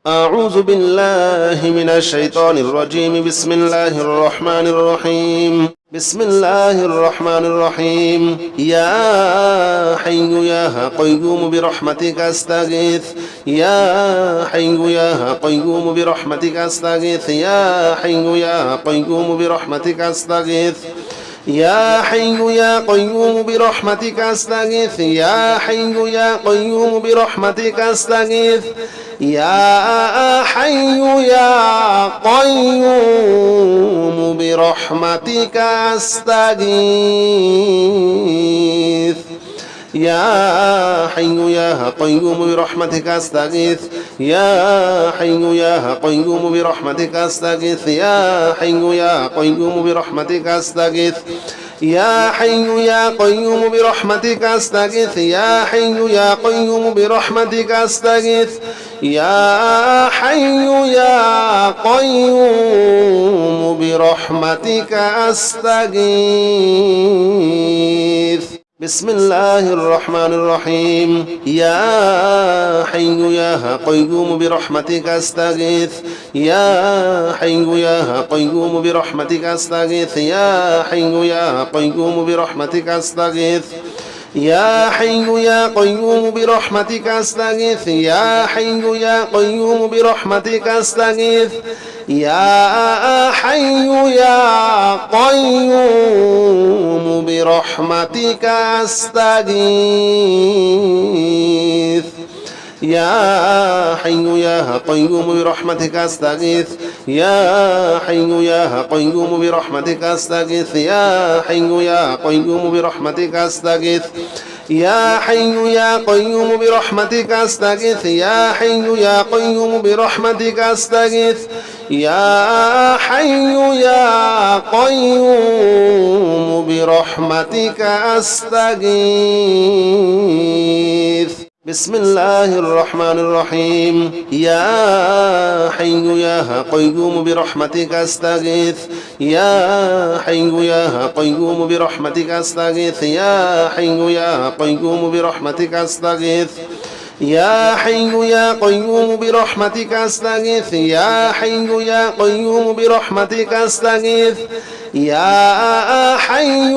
أعوذ بالله من الشيطان الرجيم. بسم الله الرحمن الرحيم. بسم الله الرحمن الرحيم. يا حي يا قيوم برحمتك أستغيث. يا حي يا قيوم برحمتك أستغيث. يا حي يا قيوم برحمتك أستغيث. يا حي يا قيوم برحمتك أستغيث. يا حي يا قيوم برحمتك أستغيث. يا حي يا قيوم برحمتك أستغيث. يا حي يا قيوم برحمتك أستغيث. يا حي يا قيوم برحمتك أستغيث. يا حي يا قيوم برحمتك أستغيث. يا حي يا قيوم برحمتك أستغيث. يا حي يا قيوم برحمتك أستغيث. يا حي يا قيوم برحمتك أستغيث. بسم الله الرحمن الرحيم. يا حي يا قيوم برحمتك أستغيث. يا حي يا قيوم برحمتك أستغيث. يا حي يا قيوم برحمتك أستغيث. يا حي يا قيوم برحمتك أستغيث. يا حي يا قيوم برحمتك أستغيث. يا حي يا قيوم برحمتك أستغيث. يا حي يا قيوم برحمتك أستغيث. يا حي يا قيوم برحمتك أستغيث. يا حي يا قيوم برحمتك أستغيث. يا حي يا قيوم برحمتك أستغيث. يا حي يا قيوم برحمتك أستغيث. يا حي يا قيوم برحمتك أستغيث. بسم الله الرحمن الرحيم. يا حي يا قيوم برحمتك أستغيث. يا حي يا قيوم برحمتك أستغيث. يا حي يا قيوم برحمتك أستغيث. يا حي يا قيوم برحمتك أستغيث. يا حي يا قيوم برحمتك أستغيث. يا حي يا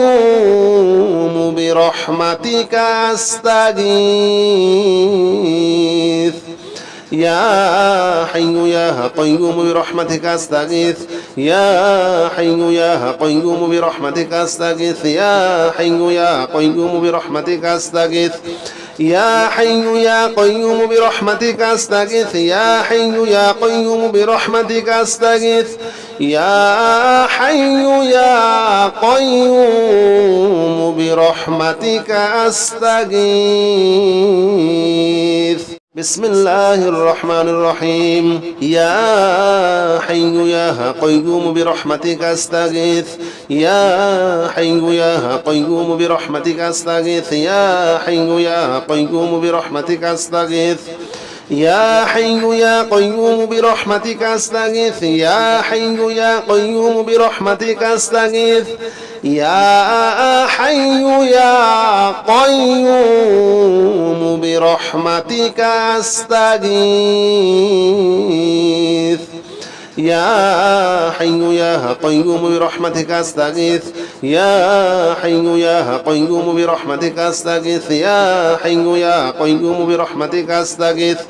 قيوم برحمتك أستغيث. يا حي يا قيوم برحمتك أستغيث. يا حي يا قيوم برحمتك أستغيث. يا حي يا قيوم برحمتك أستغيث. يا حي يا قيوم برحمتك أستغيث. يا حي يا قيوم برحمتك أستغيث. يا حي يا قيوم برحمتك أستغيث. بسم الله الرحمن الرحيم. يا حي يا قيوم برحمتك أستغيث. يا حي يا قيوم برحمتك أستغيث. يا حي يا قيوم برحمتك أستغيث. يا حي يا قيوم برحمتك أستغيث. يا حي يا قيوم برحمتك أستغيث. يا حي يا قيوم برحمتك أستغيث. يا حي يا قيوم برحمتك أستغيث. يا حي يا قيوم برحمتك أستغيث. يا حي يا قيوم برحمتك أستغيث.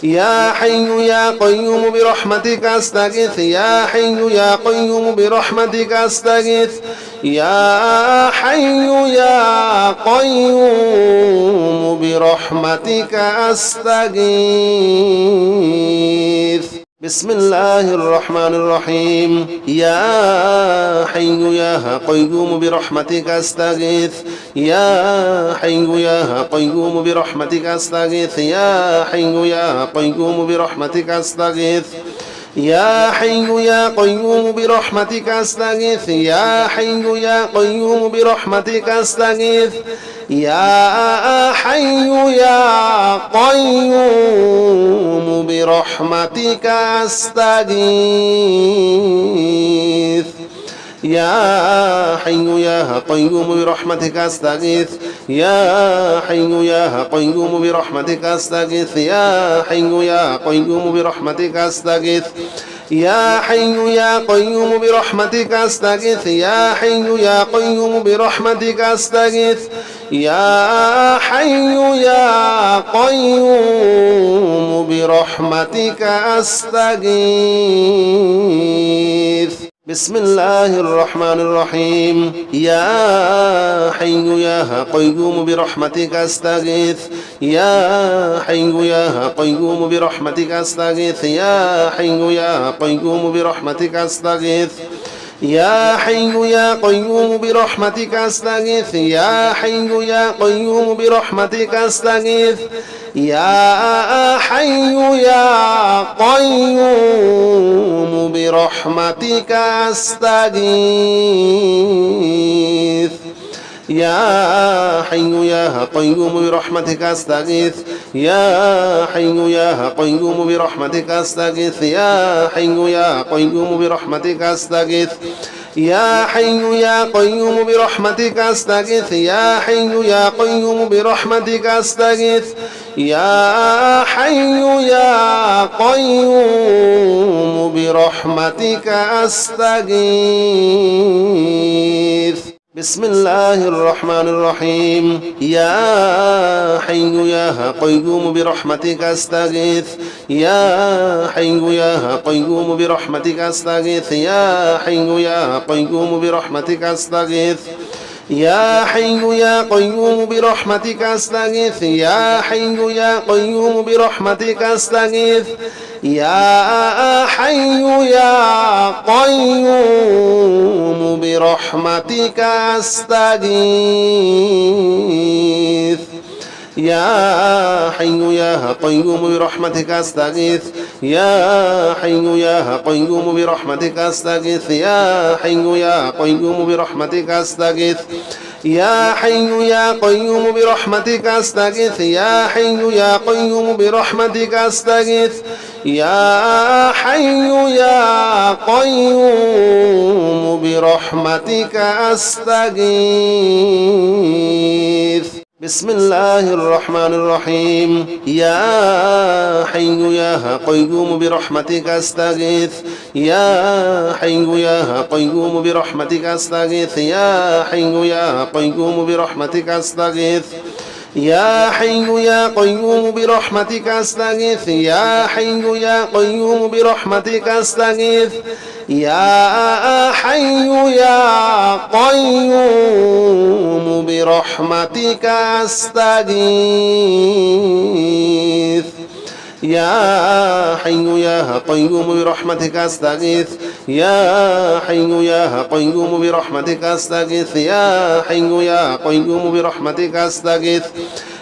يا حي يا قيوم برحمتك أستغيث. يا حي يا قيوم برحمتك أستغيث. يا حي يا قيوم برحمتك أستغيث. بسم الله الرحمن الرحيم. يا حي يا قيوم برحمتك أستغيث. يا حي يا قيوم برحمتك أستغيث. يا حي يا قيوم برحمتك أستغيث. يا حي يا قيوم برحمتك أستغيث. يا حي يا قيوم برحمتك أستغيث. يا حي يا قيوم برحمتك أستغيث. يا حي يا قيوم برحمتك أستغيث يا حي يا قيوم برحمتك أستغيث يا حي يا قيوم برحمتك أستغيث يا حي يا قيوم برحمتك أستغيث يا حي يا قيوم برحمتك أستغيث يا حي يا قيوم برحمتك أستغيث بسم الله الرحمن الرحيم يا حي يا قيوم برحمتك أستغيث يا حي يا قيوم برحمتك أستغيث يا حي يا قيوم برحمتك أستغيث يا حي يا قيوم برحمتك أستغيث يا حي يا قيوم برحمتك أستغيث يا حي يا قيوم برحمتك أستغيث يا حي يا قيوم برحمتك أستغيث يا حي يا قيوم برحمتك أستغيث يا حي يا قيوم برحمتك أستغيث يا حي يا قيوم برحمتك أستغيث يا حي يا قيوم برحمتك أستغيث يا حي يا قيوم برحمتك أستغيث بسم الله الرحمن الرحيم يا حي يا قيوم برحمتك أستغيث يا حي يا قيوم برحمتك أستغيث يا حي يا قيوم برحمتك أستغيث يا حي يا قيوم برحمتك أستغيث يا حي يا قيوم برحمتك أستغيث يا حي يا قيوم برحمتك أستغيث يا حي يا قيوم برحمتك أستغيث يا حي يا قيوم برحمتك أستغيث يا حي يا قيوم برحمتك أستغيث يا حي يا قيوم برحمتك أستغيث يا حي يا قيوم برحمتك أستغيث يا حي يا قيوم برحمتك أستغيث بسم الله الرحمن الرحيم يا حي يا قيوم برحمتك أستغيث يا حي يا قيوم برحمتك أستغيث يا حي يا قيوم برحمتك أستغيث يا حي يا قيوم برحمتك أستغيث يا حي يا قيوم برحمتك أستغيث يا حي يا قيوم برحمتك أستغيث يا حي يا قيوم برحمتك أستغيث يا حي يا قيوم برحمتك أستغيث يا حي يا قيوم برحمتك أستغيث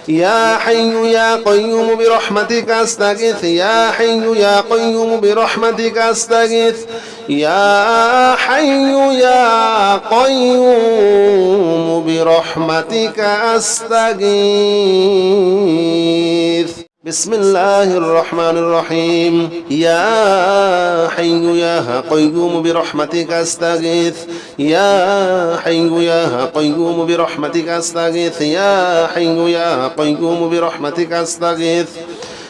يا حي يا قيوم برحمتك أستغيث يا حي يا قيوم برحمتك أستغيث يا حي يا قيوم برحمتك أستغيث بسم الله الرحمن الرحيم يا حي يا قيوم برحمتك أستغيث يا حي يا قيوم برحمتك أستغيث يا حي يا قيوم برحمتك أستغيث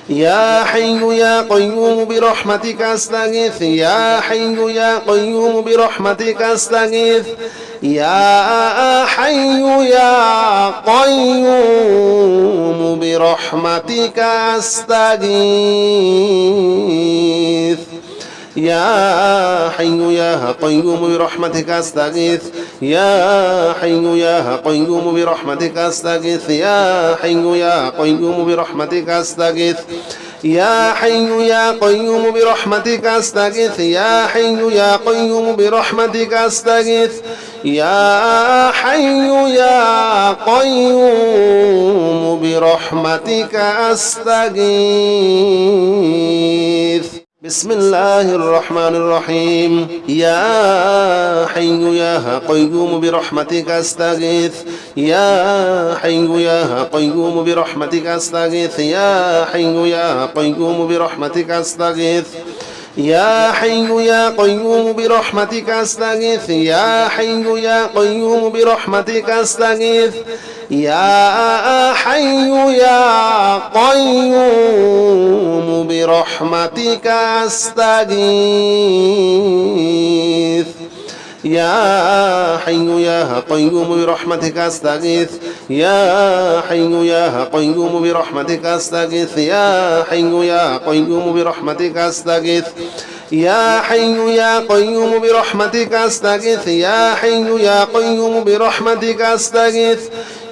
يا حي يا قيوم برحمتك أستغيث يا حي يا قيوم برحمتك أستغيث يا حي يا قيوم برحمتك أستغيث يا حي يا قيوم برحمتك أستغيث يا حي يا قيوم برحمتك أستغيث يا حي يا قيوم برحمتك أستغيث يا حي يا قيوم برحمتك أستغيث يا حي يا قيوم برحمتك أستغيث يا حي يا قيوم برحمتك أستغيث بسم الله الرحمن الرحيم يا حي يا قيوم برحمتك أستغيث يا حي يا قيوم برحمتك أستغيث يا حي يا قيوم برحمتك أستغيث يا حي يا قيوم برحمتك أستغيث يا حي يا قيوم برحمتك أستغيث يا حي يا قيوم برحمتك أستغيث يا حي يا قيوم برحمتك أستغيث يا حي يا قيوم برحمتك أستغيث يا حي يا قيوم برحمتك أستغيث يا حي يا قيوم برحمتك أستغيث يا حي يا قيوم برحمتك أستغيث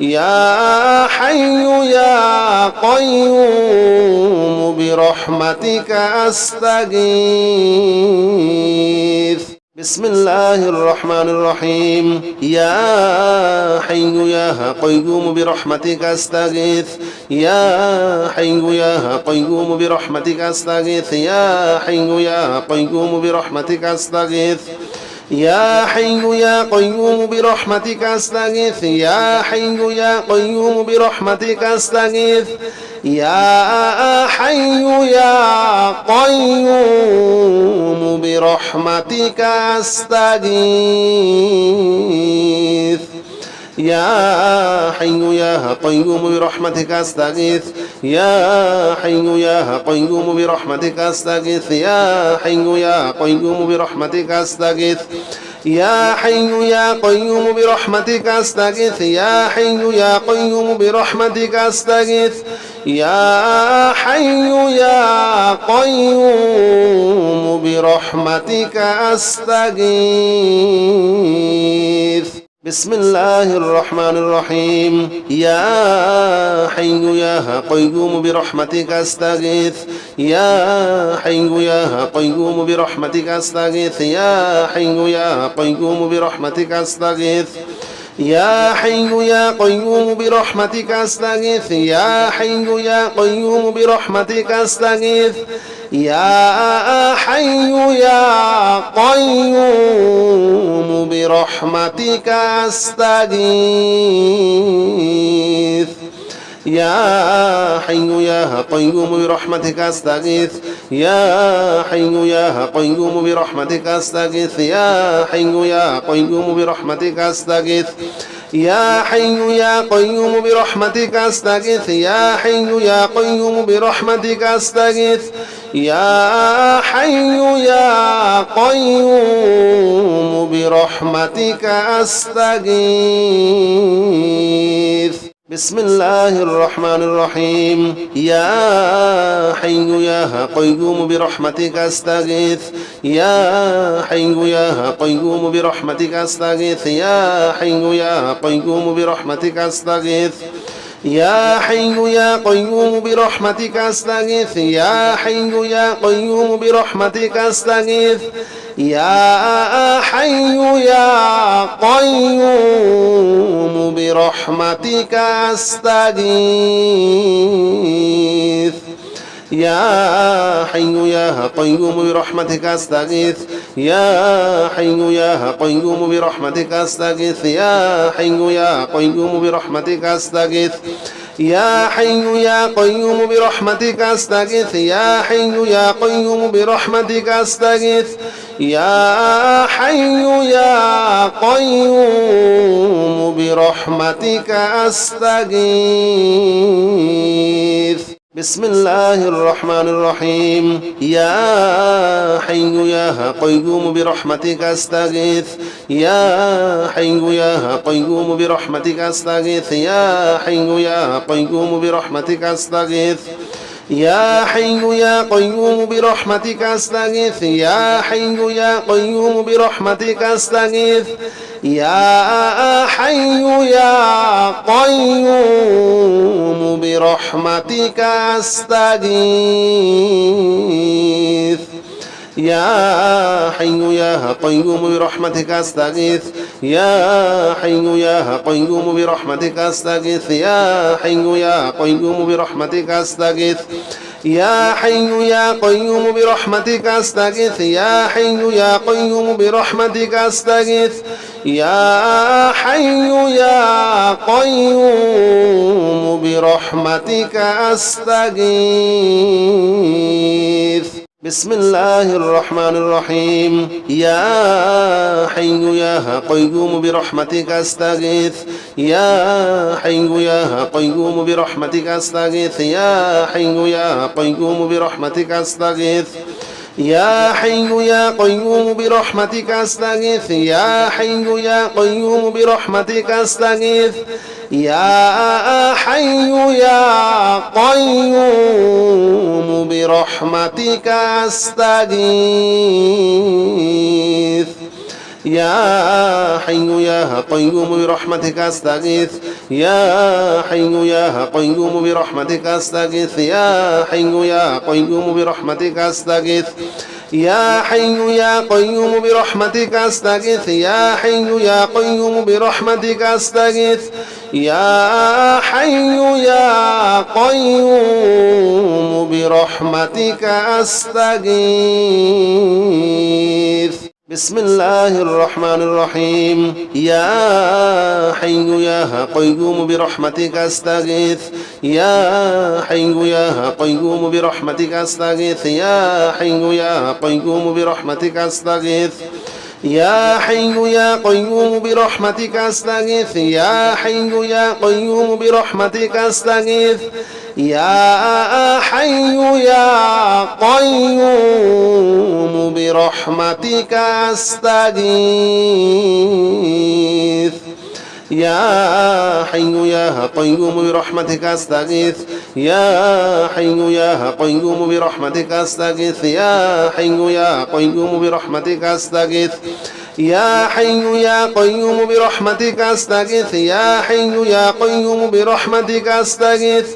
يا حي يا قيوم برحمتك أستغيث بسم الله الرحمن الرحيم يا حي يا قيوم برحمتك أستغيث يا حي يا قيوم برحمتك أستغيث يا حي يا قيوم برحمتك أستغيث يا حي يا قيوم برحمتك أستغيث يا حي يا قيوم برحمتك أستغيث يا حي يا قيوم برحمتك أستغيث يا حي يا قيوم برحمتك أستغيث يا حي يا قيوم برحمتك أستغيث يا حي يا قيوم برحمتك أستغيث يا حي يا قيوم برحمتك أستغيث يا حي يا قيوم برحمتك أستغيث يا حي يا قيوم برحمتك أستغيث بسم الله الرحمن الرحيم يا حي يا قيوم برحمتك أستغيث يا حي يا قيوم برحمتك أستغيث يا حي يا قيوم برحمتك أستغيث يا حي يا قيوم برحمتك أستغيث يا حي يا قيوم برحمتك أستغيث يا حي يا قيوم برحمتك أستغيث يا حي يا قيوم برحمتك أستغيث يا حي يا قيوم برحمتك أستغيث يا حي يا قيوم برحمتك أستغيث يا حي يا قيوم برحمتك أستغيث يا حي يا قيوم برحمتك أستغيث يا حي يا قيوم برحمتك أستغيث بسم الله الرحمن الرحيم يا حي يا قيوم برحمتك أستغيث يا حي يا قيوم برحمتك أستغيث يا حي يا قيوم برحمتك أستغيث يا حي يا قيوم برحمتك أستغيث يا حي يا قيوم برحمتك أستغيث يا حي يا قيوم برحمتك أستغيث يا حي يا قيوم برحمتك أستغيث يا حي يا قيوم برحمتك أستغيث يا حي يا قيوم برحمتك أستغيث يا حي يا قيوم برحمتك أستغيث يا حي يا قيوم برحمتك أستغيث يا حي يا قيوم برحمتك أستغيث بسم الله الرحمن الرحيم يا حي يا قيوم برحمتك أستغيث يا حي يا قيوم برحمتك أستغيث يا حي يا قيوم برحمتك أستغيث يا حي يا قيوم برحمتك أستغيث يا حي يا قيوم برحمتك أستغيث يا حي يا قيوم برحمتك أستغيث يا حي يا قيوم برحمتك أستغيث يا حي يا قيوم برحمتك أستغيث يا حي يا قيوم برحمتك أستغيث يا حي يا قيوم برحمتك أستغيث يا حي يا قيوم برحمتك أستغيث يا حي يا قيوم برحمتك أستغيث بسم الله الرحمن الرحيم يا حي يا قيوم برحمتك أستغيث يا حي يا قيوم برحمتك أستغيث يا حي يا قيوم برحمتك أستغيث يا حي يا قيوم برحمتك أستغيث يا حي يا قيوم برحمتك أستغيث يا حي يا قيوم برحمتك أستغيث يا حي يا قيوم برحمتك أستغيث يا حي يا قيوم برحمتك أستغيث يا حي يا قيوم برحمتك أستغيث يا حي يا قيوم برحمتك أستغيث يا حي يا قيوم برحمتك أستغيث يا حي يا قيوم برحمتك أستغيث بسم الله الرحمن الرحيم يا حي يا قيوم برحمتك أستغيث يا حي يا قيوم برحمتك أستغيث يا حي يا قيوم برحمتك أستغيث يا حي يا قيوم برحمتك أستغيث يا حي يا قيوم برحمتك أستغيث يا حي يا قيوم برحمتك أستغيث يا حي يا قيوم برحمتك أستغيث يا حي يا قيوم برحمتك أستغيث يا حي يا قيوم برحمتك أستغيث يا حي يا قيوم برحمتك أستغيث يا حي يا قيوم برحمتك أستغيث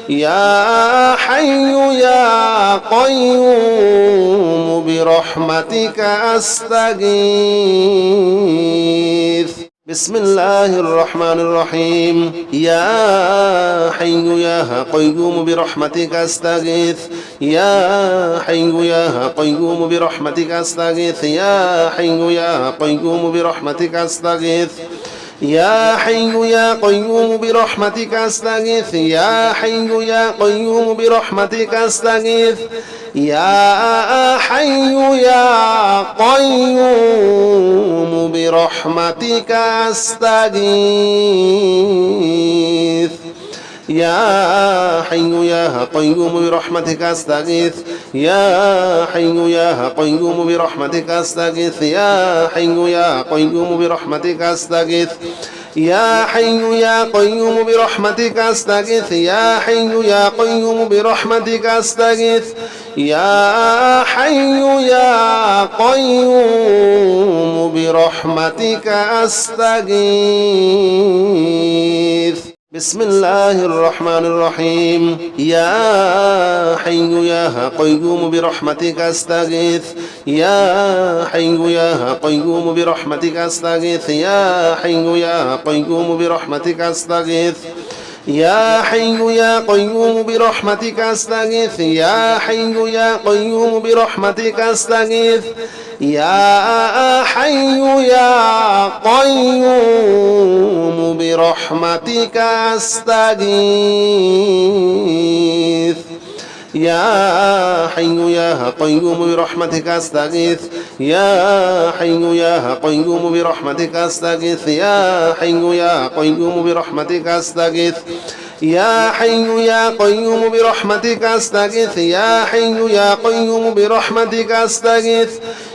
يا حي يا قيوم برحمتك أستغيث بسم الله الرحمن الرحيم يا حي يا قيوم برحمتك أستغيث يا حي يا قيوم برحمتك أستغيث يا حي يا قيوم برحمتك أستغيث يا حي يا قيوم برحمتك أستغيث يا حي يا قيوم برحمتك أستغيث يا حي يا قيوم برحمتك أستغيث يا حي يا قيوم برحمتك أستغيث يا حي يا قيوم برحمتك أستغيث يا حي يا قيوم برحمتك أستغيث يا حي يا قيوم برحمتك أستغيث يا حي يا قيوم برحمتك أستغيث يا حي يا قيوم برحمتك أستغيث بسم الله الرحمن الرحيم يا حي يا قيوم برحمتك أستغيث يا حي يا قيوم برحمتك أستغيث يا حي يا قيوم برحمتك أستغيث يا حي يا قيوم برحمتك أستغيث يا حي يا قيوم برحمتك أستغيث يا حي يا قيوم برحمتك أستغيث يا حي يا قيوم برحمتك أستغيث يا حي يا قيوم برحمتك أستغيث يا حي يا قيوم برحمتك أستغيث يا حي يا قيوم برحمتك أستغيث يا حي يا قيوم برحمتك أستغيث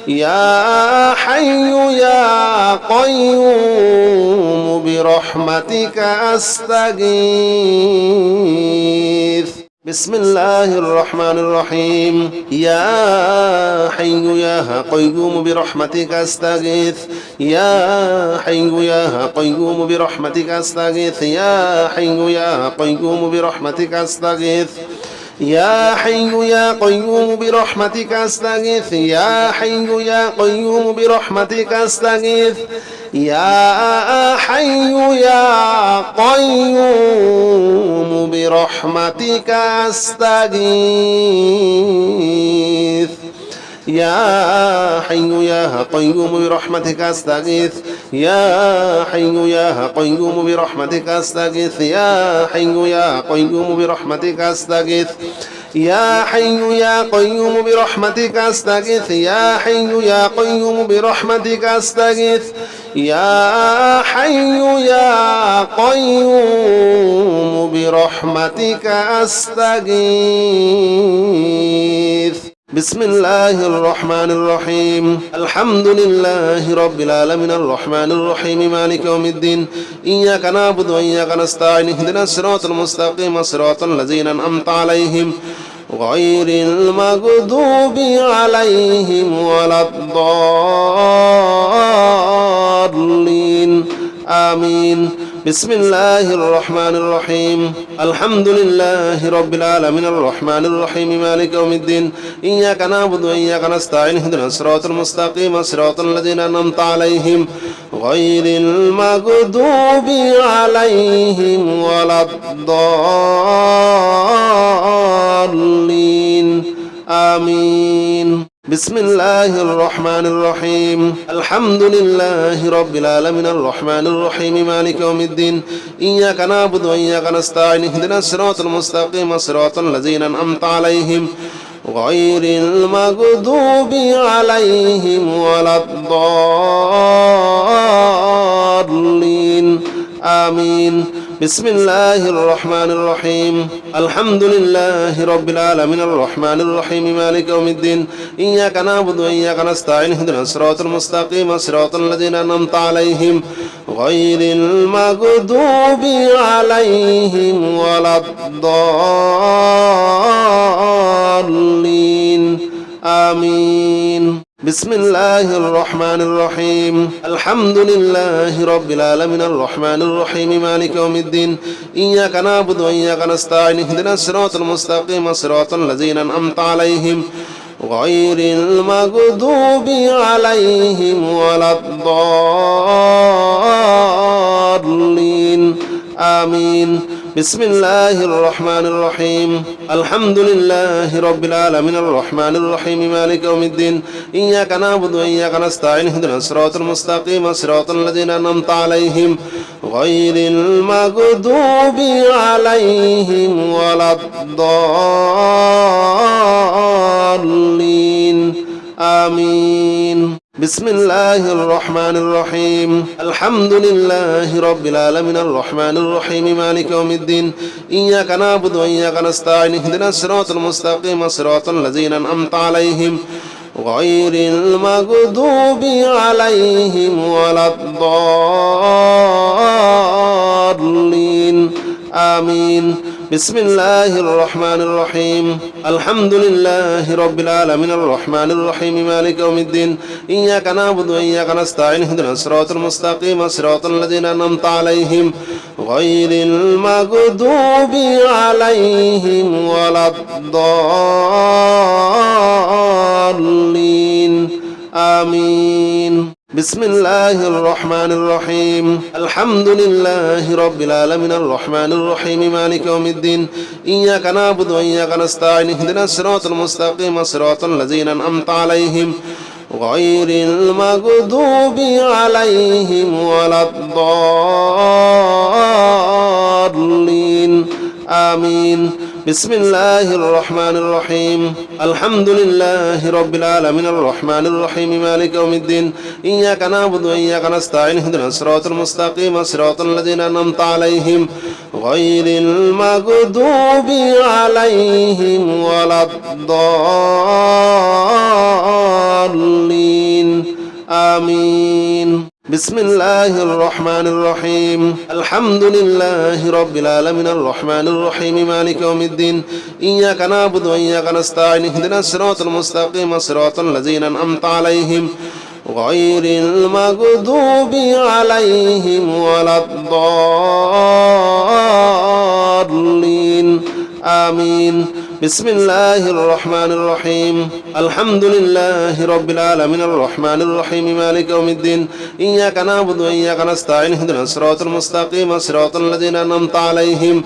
يا حي يا قيوم برحمتك أستغيث بسم الله الرحمن الرحيم يا حي يا قيوم برحمتك أستغيث يا حي يا قيوم برحمتك أستغيث يا حي يا قيوم برحمتك أستغيث يا حي يا قيوم برحمتك أستغيث يا حي يا قيوم برحمتك أستغيث يا حي يا قيوم برحمتك أستغيث يا حي يا قيوم برحمتك أستغيث يا حي يا قيوم برحمتك أستغيث يا حي يا قيوم برحمتك أستغيث يا حي يا قيوم برحمتك أستغيث يا حي يا قيوم برحمتك أستغيث يا حي يا قيوم برحمتك أستغيث بسم الله الرحمن الرحيم الحمد لله رب العالمين الرحمن الرحيم مالك يوم الدين إياك نعبد وإياك نستعين اهدنا الصراط المستقيم صراط الذين أنعمت عليهم غير المغضوب عليهم ولا الضالين آمين بسم الله الرحمن الرحيم الحمد لله رب العالمين الرحمن الرحيم مالك يوم الدين إياك نعبد وإياك نستعين اهدنا الصراط المستقيم صراط الذين أنعمت عليهم غير المغضوب عليهم ولا الضالين آمين بسم الله الرحمن الرحيم الحمد لله رب العالمين الرحمن الرحيم مالك يوم الدين إياك نعبد وإياك نستعين اهدنا الصراط المستقيم صراط الذين أنعمت عليهم غير المغضوب عليهم ولا الضالين آمين بسم الله الرحمن الرحيم الحمد لله رب العالمين الرحمن الرحيم مالك يوم الدين إياك نعبد وإياك نستعين اهدنا الصراط المستقيم صراط الذين أنعمت عليهم غير المغضوب عليهم ولا الضالين آمين بسم الله الرحمن الرحيم الحمد لله رب العالمين الرحمن الرحيم مالك يوم الدين إياك نعبد وإياك نستعين اهدنا الصراط المستقيم صراط الذين أنعمت عليهم غير المغضوب عليهم ولا الضالين آمين بسم الله الرحمن الرحيم الحمد لله رب العالمين الرحمن الرحيم مالك يوم الدين إياك نعبد وإياك نستعين اهدنا الصراط المستقيم صراط الذين أنعمت عليهم غير المغضوب عليهم ولا الضالين آمين بسم الله الرحمن الرحيم الحمد لله رب العالمين الرحمن الرحيم مالك يوم الدين إياك نعبد وإياك نستعين اهدنا الصراط المستقيم صراط الذين أنعمت عليهم غير المغضوب عليهم ولا الضالين آمين بسم الله الرحمن الرحيم الحمد لله رب العالمين الرحمن الرحيم مالك يوم الدين إياك نعبد وإياك نستعين اهدنا الصراط المستقيم صراط الذين أنعمت عليهم غير المغضوب عليهم ولا الضالين آمين بسم الله الرحمن الرحيم الحمد لله رب العالمين الرحمن الرحيم مالك يوم الدين إياك نعبد وإياك نستعين اهدنا الصراط المستقيم صراط الذين أنعمت عليهم غير المغضوب عليهم ولا الضالين آمين بسم الله الرحمن الرحيم الحمد لله رب العالمين الرحمن الرحيم مالك يوم الدين إياك نعبد وإياك نستعين اهدنا الصراط المستقيم صراط الذين أنعمت عليهم غير المغضوب عليهم ولا الضالين آمين بسم الله الرحمن الرحيم الحمد لله رب العالمين الرحمن الرحيم مالك يوم الدين إياك نعبد وإياك نستعين اهدنا الصراط المستقيم صراط الذين أنعمت عليهم غير المغضوب عليهم ولا الضالين آمين بسم الله الرحمن الرحيم الحمد لله رب العالمين الرحمن الرحيم مالك يوم الدين إياك نعبد وإياك نستعين اهدنا الصراط المستقيم صراط الذين أنعمت عليهم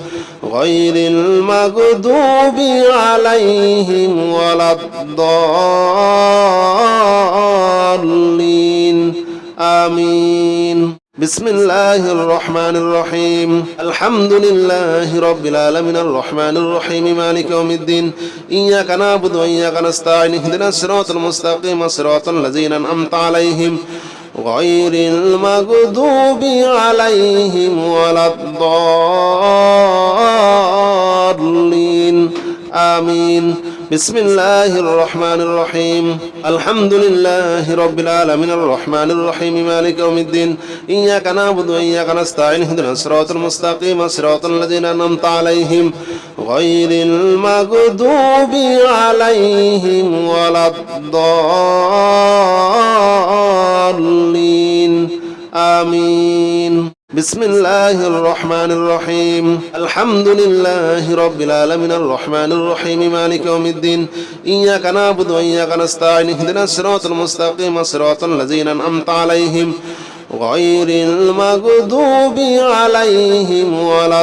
غير المغضوب عليهم ولا الضالين آمين بسم الله الرحمن الرحيم الحمد لله رب العالمين الرحمن الرحيم مالك يوم الدين إياك نعبد وإياك نستعين اهدنا الصراط المستقيم صراط الذين أنعمت عليهم غير المغضوب عليهم ولا الضالين آمين بسم الله الرحمن الرحيم الحمد لله رب العالمين الرحمن الرحيم مالك يوم الدين إياك نعبد وإياك نستعين اهدنا الصراط المستقيم صراط الذين أنعمت عليهم غير المغضوب عليهم ولا الضالين آمين بسم الله الرحمن الرحيم الحمد لله رب العالمين الرحمن الرحيم مالك يوم الدين إياك نعبد وإياك نستعين اهدنا الصراط المستقيم صراط الذين أنعمت عليهم غير المغضوب عليهم ولا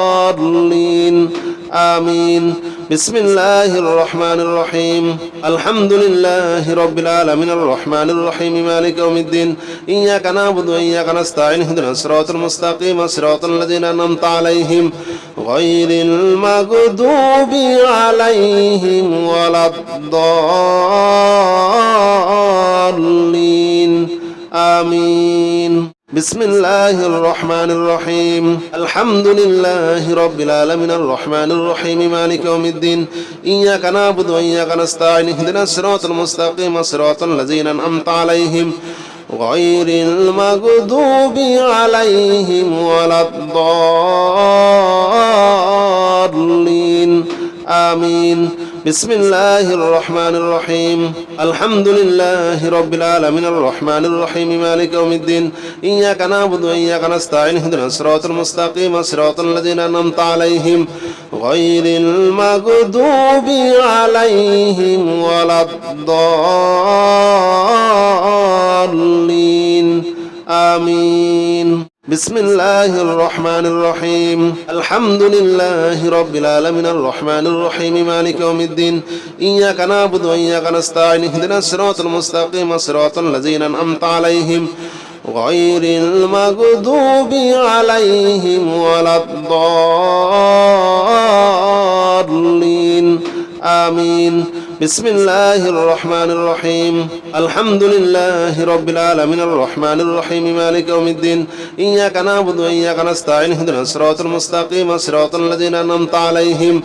الضالين آمين بسم الله الرحمن الرحيم الحمد لله رب العالمين الرحمن الرحيم مالك يوم الدين إياك نعبد وإياك نستعين اهدنا الصراط المستقيم صراط الذين أنعمت عليهم غير المغضوب عليهم ولا الضالين آمين بسم الله الرحمن الرحيم الحمد لله رب العالمين الرحمن الرحيم مالك يوم الدين إياك نعبد وإياك نستعين اهدنا الصراط المستقيم صراط الذين أنعمت عليهم غير المغضوب عليهم ولا الضالين آمين بسم الله الرحمن الرحيم الحمد لله رب العالمين الرحمن الرحيم مالك يوم الدين إياك نعبد وإياك نستعين اهدنا الصراط المستقيم صراط الذين أنعمت عليهم غير المغضوب عليهم ولا الضالين آمين بسم الله الرحمن الرحيم الحمد لله رب العالمين الرحمن الرحيم مالك يوم الدين إياك نعبد وإياك نستعين اهدنا الصراط المستقيم صراط الذين أنعمت عليهم غير المغضوب عليهم ولا الضالين آمين بسم الله الرحمن الرحيم الحمد لله رب العالمين الرحمن الرحيم مالك يوم الدين إياك نعبد وإياك نستعين اهدنا الصراط المستقيم صراط الذين أنعمت عليهم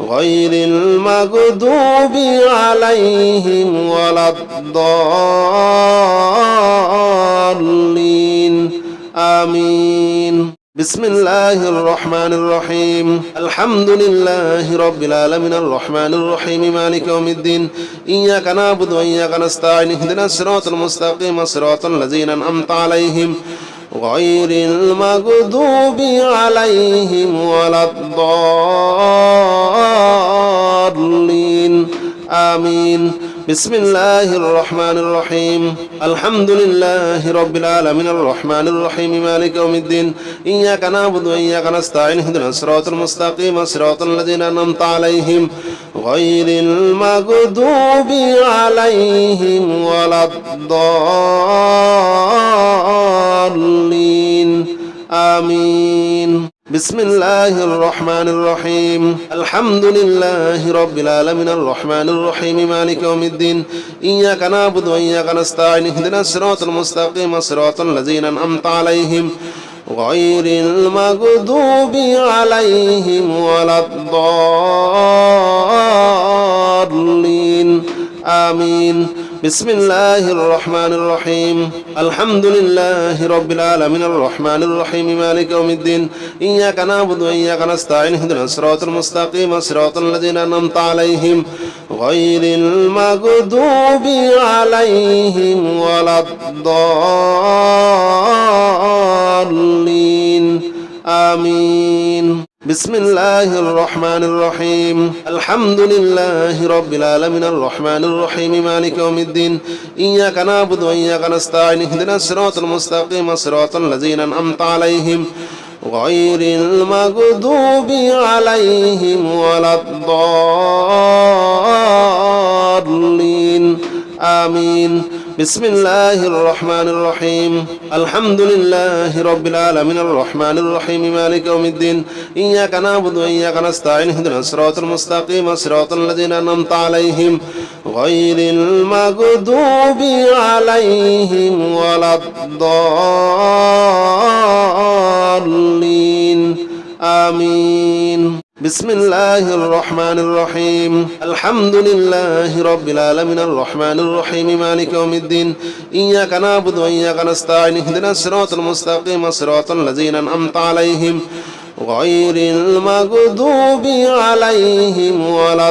غير المغضوب عليهم ولا الضالين آمين بسم الله الرحمن الرحيم الحمد لله رب العالمين الرحمن الرحيم مالك يوم الدين إياك نعبد وإياك نستعين اهدنا الصراط المستقيم صراط الذين أنعمت عليهم غير المغضوب عليهم ولا الضالين آمين بسم الله الرحمن الرحيم الحمد لله رب العالمين الرحمن الرحيم مالك يوم الدين إياك نعبد وإياك نستعين اهدنا الصراط المستقيم صراط الذين أنعمت عليهم غير المغضوب عليهم ولا الضالين آمين بسم الله الرحمن الرحيم الحمد لله رب العالمين الرحمن الرحيم مالك يوم الدين إياك نعبد وإياك نستعين اهدنا الصراط المستقيم صراط الذين أنعمت عليهم غير المغضوب عليهم ولا الضالين آمين بسم الله الرحمن الرحيم الحمد لله رب العالمين الرحمن الرحيم مالك يوم الدين إياك نعبد وإياك نستعين اهدنا الصراط المستقيم صراط الذين أنعمت عليهم غير المغضوب عليهم ولا الضالين آمين بسم الله الرحمن الرحيم الحمد لله رب العالمين الرحمن الرحيم مالك يوم الدين إياك نعبد وإياك نستعين اهدنا الصراط المستقيم صراط الذين أنعمت عليهم غير المغضوب عليهم ولا الضالين آمين بسم الله الرحمن الرحيم الحمد لله رب العالمين الرحمن الرحيم مالك يوم الدين إياك نعبد وإياك نستعين اهدنا الصراط المستقيم صراط الذين أنعمت عليهم غير المغضوب عليهم ولا الضالين آمين بسم الله الرحمن الرحيم الحمد لله رب العالمين الرحمن الرحيم مالك يوم الدين إياك نعبد وإياك نستعين اهدنا الصراط المستقيم صراط الذين أنعمت عليهم غير المغضوب عليهم ولا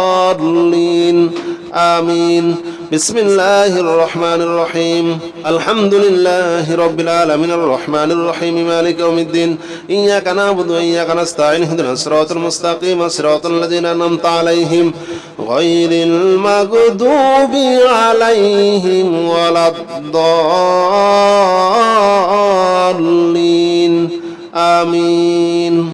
الضالين آمين بسم الله الرحمن الرحيم الحمد لله رب العالمين الرحمن الرحيم مالك يوم الدين إياك نعبد وإياك نستعين اهدنا الصراط المستقيم صراط الذين أنعمت عليهم غير المغضوب عليهم ولا الضالين آمين